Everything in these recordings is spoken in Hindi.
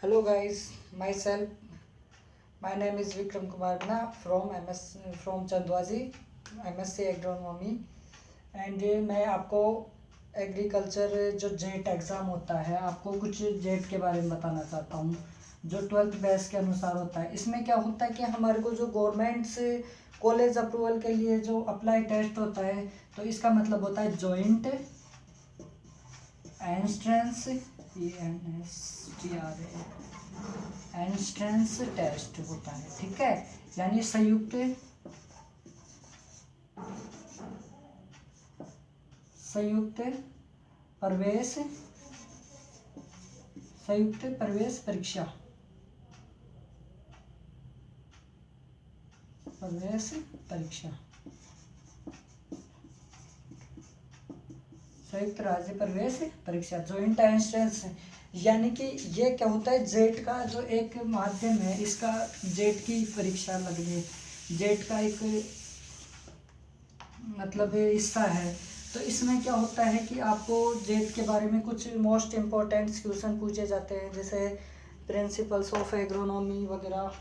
Hello guys, myself. My name is Vikram Kumar Bina from from Chandwazi, MSc Agronomy and मैं आपको एग्रीकल्चर जो जेट एग्ज़ाम होता है आपको कुछ जेट के बारे में बताना चाहता हूँ जो 12th बैच के अनुसार होता है। इसमें क्या होता है कि हमारे को जो गवर्नमेंट से कॉलेज अप्रूवल के लिए जो अप्लाई टेस्ट होता है तो इसका मतलब होता है जॉइंट एंट्रेंस एंट्रेंस टेस्ट होता है, ठीक है। यानी संयुक्त प्रवेश संयुक्त प्रवेश परीक्षा संयुक्त राज्य प्रवेश परीक्षा जॉइंट एंट्रेंस। यानी कि ये क्या होता है, जेट का जो एक माध्यम है, इसका जेट की परीक्षा लगनी, जेट का एक मतलब हिस्सा है। तो इसमें क्या होता है कि आपको जेट के बारे में कुछ मोस्ट इम्पोर्टेंट क्वेश्चन पूछे जाते हैं, जैसे प्रिंसिपल्स ऑफ एग्रोनॉमी वगैरह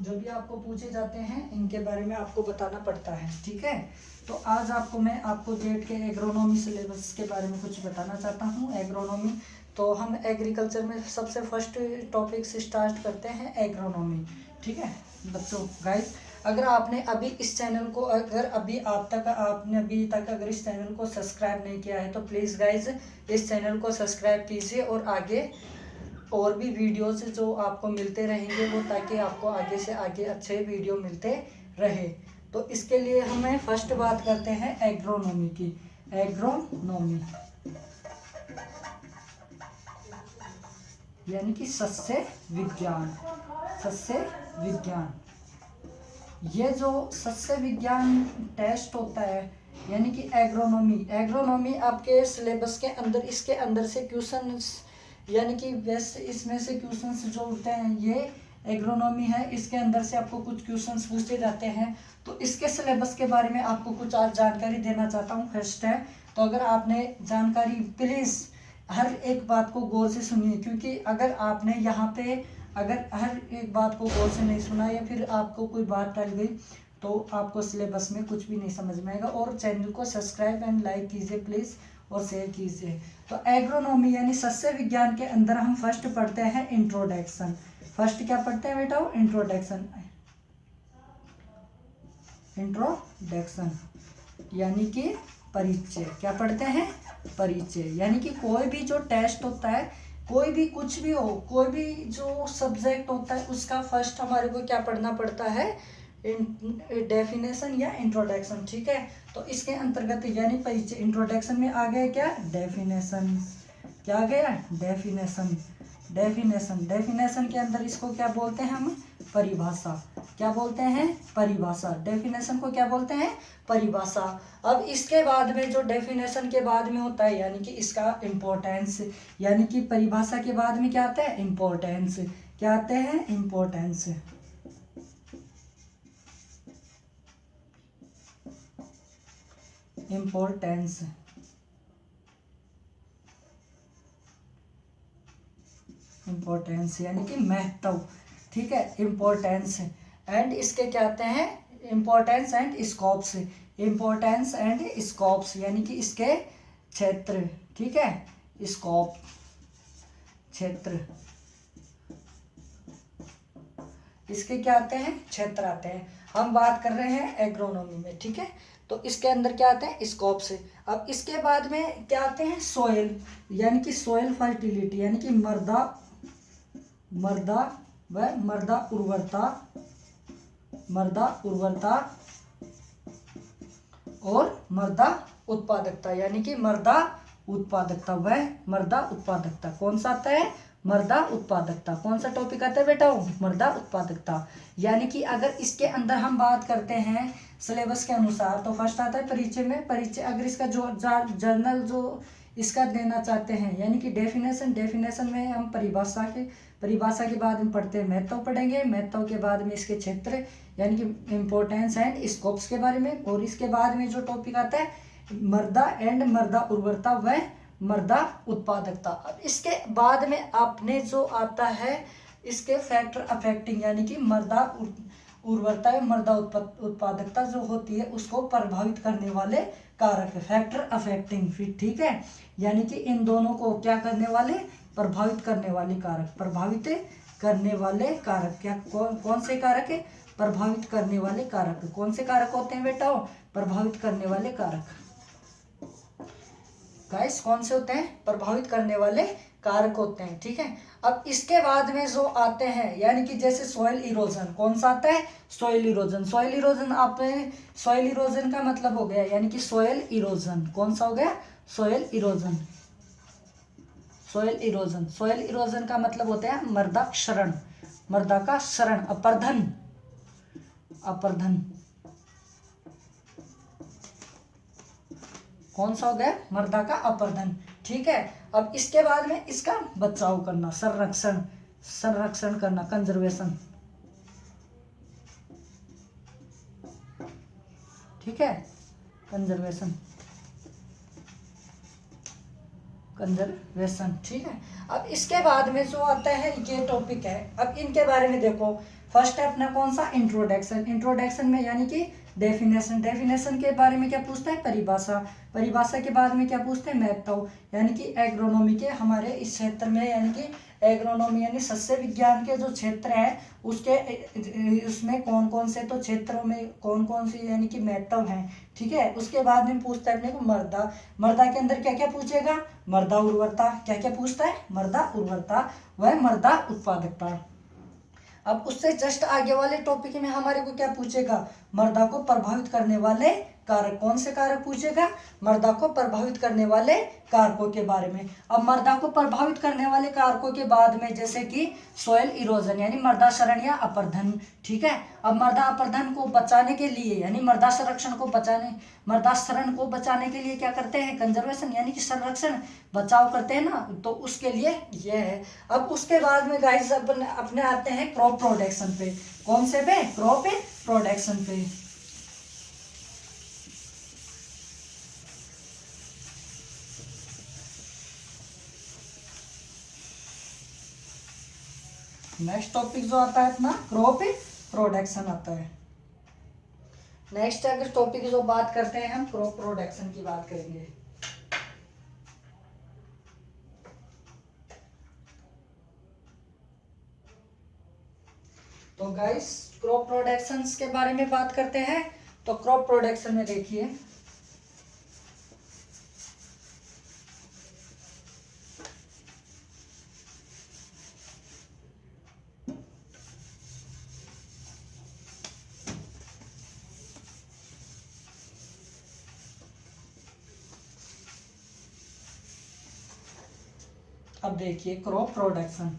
जो भी आपको पूछे जाते हैं इनके बारे में आपको बताना पड़ता है, ठीक है। तो आज मैं आपको जेट के एग्रोनॉमी सिलेबस के बारे में कुछ बताना चाहता हूँ। एग्रोनॉमी तो हम एग्रीकल्चर में सबसे फर्स्ट टॉपिक से स्टार्ट करते हैं एग्रोनॉमी, ठीक है बच्चों। गाइस, अगर आपने अभी इस चैनल को आपने अभी तक अगर इस चैनल को सब्सक्राइब नहीं किया है तो प्लीज़ गाइस इस चैनल को सब्सक्राइब कीजिए और आगे और भी वीडियोस जो आपको मिलते रहेंगे वो, ताकि आपको आगे से आगे अच्छे वीडियो मिलते रहे। तो इसके लिए हमें फर्स्ट बात करते हैं एग्रोनॉमी की। एग्रोनॉमी यानी कि सस्य विज्ञान। ये जो सस्य विज्ञान टेस्ट होता है यानी कि एग्रोनॉमी आपके सिलेबस के अंदर, इसके अंदर से क्वेश्चन यानी कि वैसे इसमें से क्वेश्चंस जो होते हैं ये एग्रोनॉमी है, इसके अंदर से आपको कुछ क्वेश्चंस पूछे जाते हैं। तो इसके सिलेबस के बारे में आपको कुछ आज जानकारी देना चाहता हूँ फर्स्ट है। तो अगर आपने जानकारी, प्लीज़ हर एक बात को गौर से सुनिए, क्योंकि अगर आपने यहाँ पे अगर हर एक बात को गौर से नहीं सुना या फिर आपको कोई बात टल गई तो आपको सिलेबस में कुछ भी नहीं समझ में आएगा। और चैनल को सब्सक्राइब एंड लाइक कीजिए प्लीज़ और शेयर कीजिए। तो एग्रोनॉमी यानी सस्य विज्ञान के अंदर हम फर्स्ट पढ़ते हैं इंट्रोडक्शन। फर्स्ट क्या पढ़ते हैं बेटा? इंट्रोडक्शन यानी कि परिचय। क्या पढ़ते हैं? परिचय। यानी कि कोई भी जो टेस्ट होता है, कोई भी कुछ भी हो, कोई भी जो सब्जेक्ट होता है उसका फर्स्ट हमारे को क्या पढ़ना पड़ता है? डेफिनेशन या इंट्रोडक्शन, ठीक है। तो इसके अंतर्गत यानी परिचय, इंट्रोडक्शन में आ गया क्या? डेफिनेशन। क्या आ गया? डेफिनेशन के अंदर इसको क्या बोलते हैं हम? परिभाषा। क्या बोलते हैं? परिभाषा। डेफिनेशन को क्या बोलते हैं? परिभाषा। अब इसके बाद में जो डेफिनेशन के बाद में होता है यानी कि इसका इम्पोर्टेंस, यानी कि परिभाषा के बाद में क्या आता है? इम्पोर्टेंस। क्या आते हैं? इम्पोर्टेंस। इम्पोर्टेंस यानी कि महत्व, ठीक है। इम्पोर्टेंस एंड इसके क्या आते हैं? इम्पोर्टेंस एंड स्कोप्स यानी कि इसके क्षेत्र, ठीक है। स्कोप क्षेत्र, इसके क्या आते हैं? क्षेत्र आते हैं। हम बात कर रहे हैं एग्रोनॉमी में, ठीक है। तो इसके अंदर क्या आते हैं? स्कोप से। अब इसके बाद में क्या आते हैं? सोयल यानी कि सोयल फर्टिलिटी यानी कि मृदा उर्वरता और मृदा उत्पादकता, यानी कि मृदा उत्पादकता कौन सा आता है? मृदा उत्पादकता। कौन सा टॉपिक आता है बेटा? मृदा उत्पादकता। यानी कि अगर इसके अंदर हम बात करते हैं सिलेबस के अनुसार तो फर्स्ट आता है परिचय में। परिचय अगर इसका जो जर्नल जो इसका देना चाहते हैं यानी कि डेफिनेशन में हम परिभाषा के बाद हम पढ़ते हैं महत्व, पढ़ेंगे महत्व के बाद में इसके क्षेत्र यानी कि इम्पोर्टेंस एंड स्कोप्स के बारे में। और इसके बाद में जो टॉपिक आता है मृदा उर्वरता व मृदा उत्पादकता। अब इसके बाद में आपने जो आता है इसके फैक्टर अफेक्टिंग, यानी कि मृदा उर्वरता या मृदा उत्पादकता जो होती है उसको प्रभावित करने वाले कारक, फैक्टर अफेक्टिंग फिर, ठीक है। यानी कि इन दोनों को क्या करने वाले, प्रभावित करने वाले कारक, प्रभावित करने वाले कारक, क्या कौन से कारक है, प्रभावित करने वाले कारक। कौन से कारक होते हैं बेटा, प्रभावित करने वाले कारक। गाइस कौन से होते हैं, प्रभावित करने वाले कारक होते हैं, ठीक है। अब इसके बाद में जो आते हैं, यानी कि जैसे सॉइल इरोजन, कौन सा आता है, सॉइल इरोजन। सॉइल इरोजन आपने, सॉइल इरोजन का मतलब हो गया, यानी कि सॉइल इरोजन, कौन सा हो गया, soil erosion. Soil erosion, soil erosion का मतलब होता है मृदा क्षरण, मृदा का क्षरण, अपर्धन, अपर्धन, कौन सा हो गया, मृदा का अपर्धन, ठीक है। अब इसके बाद में इसका बचाव करना, संरक्षण, संरक्षण करना, कंजर्वेशन, ठीक है, कंजर्वेशन, कंजर्वेशन, ठीक है। अब इसके बाद में जो आता है ये टॉपिक है, अब इनके बारे में देखो। फर्स्ट है अपना कौन सा, इंट्रोडक्शन। इंट्रोडक्शन में यानी कि डेफिनेशन, डेफिनेशन के बारे में क्या पूछता है, परिभाषा। परिभाषा के बाद में क्या पूछते हैं, महत्व, यानी कि एग्रोनॉमी के हमारे इस क्षेत्र में, यानी कि एग्रोनॉमी यानी सस्य विज्ञान के जो क्षेत्र है उसके उसमें कौन कौन से, तो क्षेत्रों में कौन कौन सी यानी कि महत्व हैं, ठीक है। उसके बाद में पूछता है अपने को मृदा, मृदा के अंदर क्या क्या पूछेगा, मृदा उर्वरता, क्या क्या पूछता है, मृदा उर्वरता व मृदा उत्पादकता। अब उससे जस्ट आगे वाले टॉपिक में हमारे को क्या पूछेगा, मृदा को प्रभावित करने वाले कारक, कौन से कारक पूछेगा, मृदा को प्रभावित करने वाले कारकों के बारे में। अब मृदा को प्रभावित करने वाले कारकों के बाद में जैसे कि सोयल इरोजन यानी मृदा क्षरण या अपर्धन, ठीक है। अब मृदा अपर्धन को बचाने के लिए यानी मृदा संरक्षण को बचाने, मृदा क्षरण को बचाने के लिए क्या करते हैं, कंजर्वेशन यानी कि संरक्षण, बचाव करते हैं ना, तो उसके लिए ये है। अब उसके बाद में गाइस अपने आते हैं क्रॉप प्रोडक्शन पे, कौन से पे, क्रॉप प्रोडक्शन पे। नेक्स्ट टॉपिक जो आता है अपना क्रॉप प्रोडक्शन आता है। नेक्स्ट अगर टॉपिक जो बात करते हैं हम क्रॉप प्रोडक्शन की बात करेंगे। तो गाइस क्रॉप प्रोडक्शन के बारे में बात करते हैं। तो क्रॉप प्रोडक्शन में देखिए अब देखिए क्रॉप प्रोडक्शन,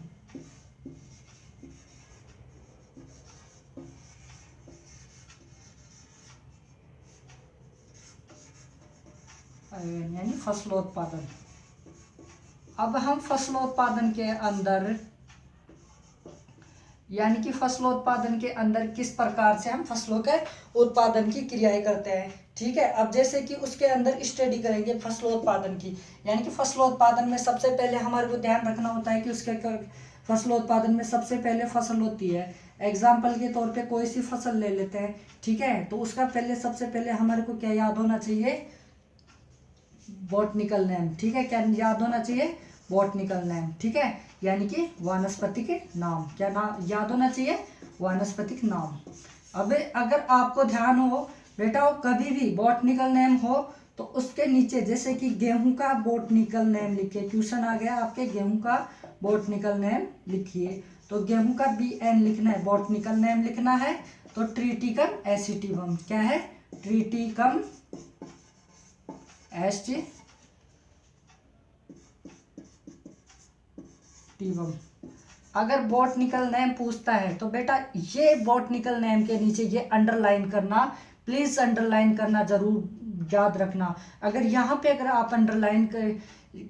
यानी फसलोत्पादन। अब हम फसलोत्पादन के अंदर यानी कि फसलोत्पादन के अंदर किस प्रकार से हम फसलों के उत्पादन की क्रियाएं करते हैं, ठीक है। अब जैसे कि उसके अंदर स्टडी करेंगे फसलोत्पादन की, यानी कि फसलोत्पादन में सबसे पहले हमारे को ध्यान रखना होता है कि उसके फसलोत्पादन में सबसे पहले फसल होती है। एग्जाम्पल के तौर पे कोई सी फसल ले लेते हैं, ठीक है, तो उसका पहले सबसे पहले हमारे को क्या याद होना चाहिए, बॉटनिकल नेम, ठीक है, क्या याद होना चाहिए, बॉटनिकल नेम, ठीक है, यानी कि वानस्पतिक नाम, क्या नाम याद होना चाहिए, वानस्पतिक नाम। अब अगर आपको ध्यान हो बेटा, कभी भी बॉटनिकल नेम हो तो उसके नीचे जैसे कि गेहूं का बॉटनिकल नेम लिखिए, क्वेश्चन आ गया आपके गेहूं का बॉटनिकल नेम लिखिए, तो गेहूं का BN लिखना है, बॉटनिकल नेम लिखना है। तो ट्रिटिकम एसिटिवम, क्या है, ट्रिटिकम एसिटिवम। अगर बॉटनिकल नेम पूछता है तो बेटा ये बॉटनिकल नेम के नीचे ये अंडरलाइन करना, प्लीज अंडरलाइन करना जरूर याद रखना। अगर यहाँ पे अगर आप अंडरलाइन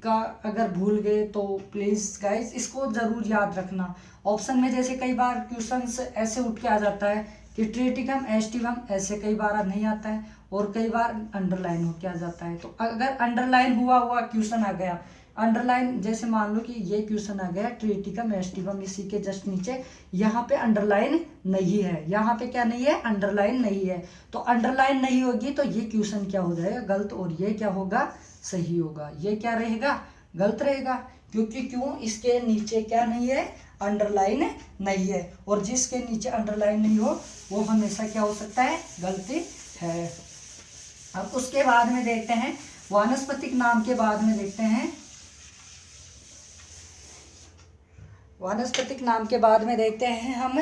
का अगर भूल गए तो प्लीज गाइस इसको जरूर याद रखना। ऑप्शन में जैसे कई बार क्वेश्चंस ऐसे उठ के आ जाता है कि ट्रिटिकम एसिटिवम, ऐसे कई बार नहीं आता है, और कई बार अंडरलाइन हो के आ जाता है। तो अगर अंडरलाइन हुआ क्वेश्चन आ गया, अंडरलाइन जैसे मान लो कि ये क्वेश्चन आ गया ट्रिटिकम एस्टिवम, इसी के जस्ट नीचे यहाँ पे अंडरलाइन नहीं है, यहाँ पे क्या नहीं है, अंडरलाइन नहीं है। तो अंडरलाइन नहीं होगी तो ये क्वेश्चन क्या हो जाएगा, गलत, और ये क्या होगा, सही होगा। ये क्या रहेगा, गलत रहेगा, क्योंकि क्यों, इसके नीचे क्या नहीं है, अंडरलाइन नहीं है, और जिसके नीचे अंडरलाइन नहीं हो वो हमेशा क्या हो सकता है, गलती है। अब उसके बाद में देखते हैं वानस्पतिक नाम के बाद में देखते हैं, वानस्पतिक नाम के बाद में देखते हैं हम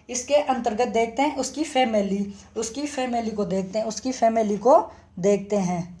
इसके अंतर्गत देखते हैं उसकी फैमिली को देखते हैं, उसकी फैमिली को देखते हैं।